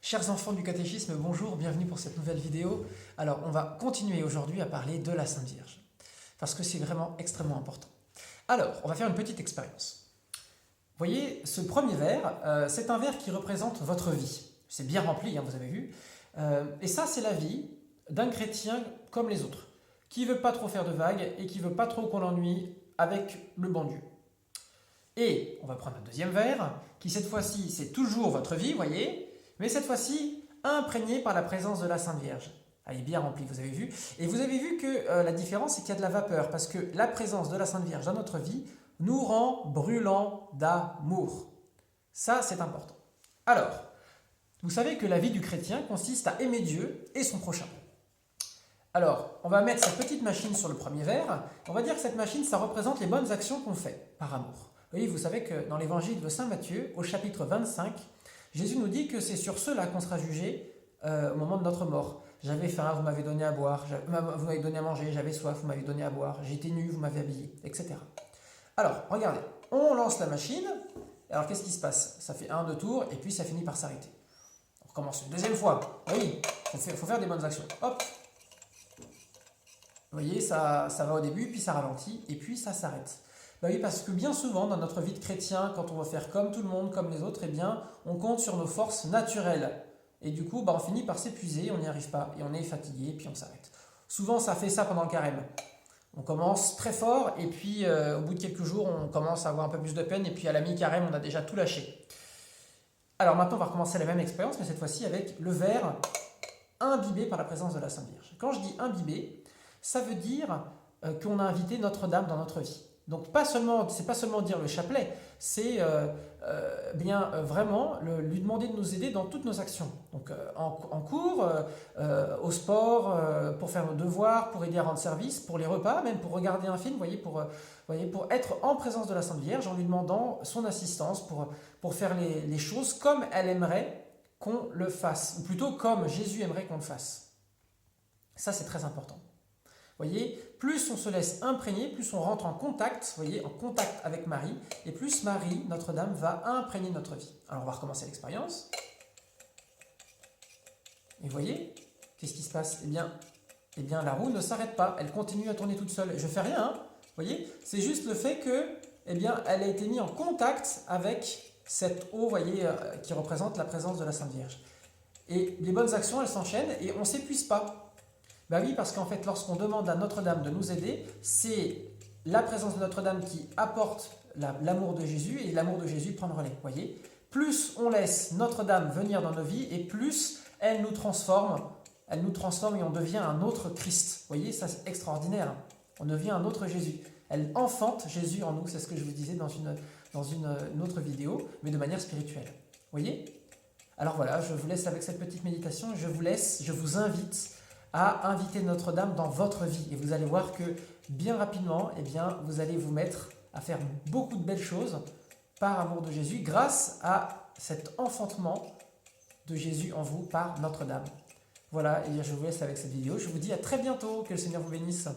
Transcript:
Chers enfants du catéchisme, bonjour, bienvenue pour cette nouvelle vidéo. Alors, on va continuer aujourd'hui à parler de la Sainte Vierge, parce que c'est vraiment extrêmement important. Alors, on va faire une petite expérience. Vous voyez, ce premier verre, c'est un verre qui représente votre vie. C'est bien rempli, hein, vous avez vu. Et ça, c'est la vie d'un chrétien comme les autres, qui ne veut pas trop faire de vagues et qui ne veut pas trop qu'on l'ennuie avec le bon Dieu. Et on va prendre un deuxième verre, qui cette fois-ci, c'est toujours votre vie, vous voyez, mais cette fois-ci, imprégné par la présence de la Sainte Vierge. Elle est bien remplie, vous avez vu. Et vous avez vu que la différence, c'est qu'il y a de la vapeur, parce que la présence de la Sainte Vierge dans notre vie nous rend brûlants d'amour. Ça, c'est important. Alors, vous savez que la vie du chrétien consiste à aimer Dieu et son prochain. Alors, on va mettre cette petite machine sur le premier verre. On va dire que cette machine, ça représente les bonnes actions qu'on fait par amour. Oui, vous savez que dans l'évangile de Saint Matthieu, au chapitre 25, Jésus nous dit que c'est sur ceux-là qu'on sera jugé au moment de notre mort. J'avais faim, vous m'avez donné à boire, vous m'avez donné à manger, j'avais soif, vous m'avez donné à boire, j'étais nu, vous m'avez habillé, etc. Alors, regardez, on lance la machine, alors qu'est-ce qui se passe? Ça fait 1, 2 tours, et puis ça finit par s'arrêter. On recommence une deuxième fois. Oui, il faut faire des bonnes actions. Hop. Vous voyez, ça va au début, puis ça ralentit, et puis ça s'arrête. Ben oui, parce que bien souvent, dans notre vie de chrétien, quand on veut faire comme tout le monde, comme les autres, eh bien, on compte sur nos forces naturelles. Et du coup, on finit par s'épuiser, on n'y arrive pas, et on est fatigué, et puis on s'arrête. Souvent, ça fait ça pendant le carême. On commence très fort, et puis au bout de quelques jours, on commence à avoir un peu plus de peine, et puis à la mi-carême, on a déjà tout lâché. Alors maintenant, on va recommencer la même expérience, mais cette fois-ci avec le verre imbibé par la présence de la Sainte Vierge. Quand je dis imbibé, ça veut dire qu'on a invité Notre-Dame dans notre vie. Donc c'est pas seulement dire le chapelet, c'est vraiment lui demander de nous aider dans toutes nos actions. Donc en cours, au sport, pour faire nos devoirs, pour aider à rendre service, pour les repas, même pour regarder un film, pour être en présence de la Sainte Vierge, en lui demandant son assistance pour faire les choses comme elle aimerait qu'on le fasse, ou plutôt comme Jésus aimerait qu'on le fasse. Ça, c'est très important. Vous voyez, plus on se laisse imprégner, plus on rentre en contact, en contact avec Marie, et plus Marie, Notre-Dame, va imprégner notre vie. Alors on va recommencer l'expérience. Et vous voyez, qu'est-ce qui se passe? Eh bien, la roue ne s'arrête pas, elle continue à tourner toute seule. Je ne fais rien, hein. Vous voyez, c'est juste le fait que, elle a été mise en contact avec cette eau, qui représente la présence de la Sainte Vierge. Et les bonnes actions, elles s'enchaînent et on ne s'épuise pas. Ben oui, parce qu'en fait, lorsqu'on demande à Notre-Dame de nous aider, c'est la présence de Notre-Dame qui apporte l'amour de Jésus, et l'amour de Jésus prend le relais. Voyez, plus on laisse Notre-Dame venir dans nos vies, et plus elle nous transforme et on devient un autre Christ. Voyez, ça c'est extraordinaire. On devient un autre Jésus. Elle enfante Jésus en nous, c'est ce que je vous disais dans une autre vidéo, mais de manière spirituelle. Voyez? Alors voilà, je vous laisse avec cette petite méditation, je vous invite à inviter Notre-Dame dans votre vie. Et vous allez voir que bien rapidement, vous allez vous mettre à faire beaucoup de belles choses par amour de Jésus, grâce à cet enfantement de Jésus en vous par Notre-Dame. Voilà, et je vous laisse avec cette vidéo. Je vous dis à très bientôt, que le Seigneur vous bénisse.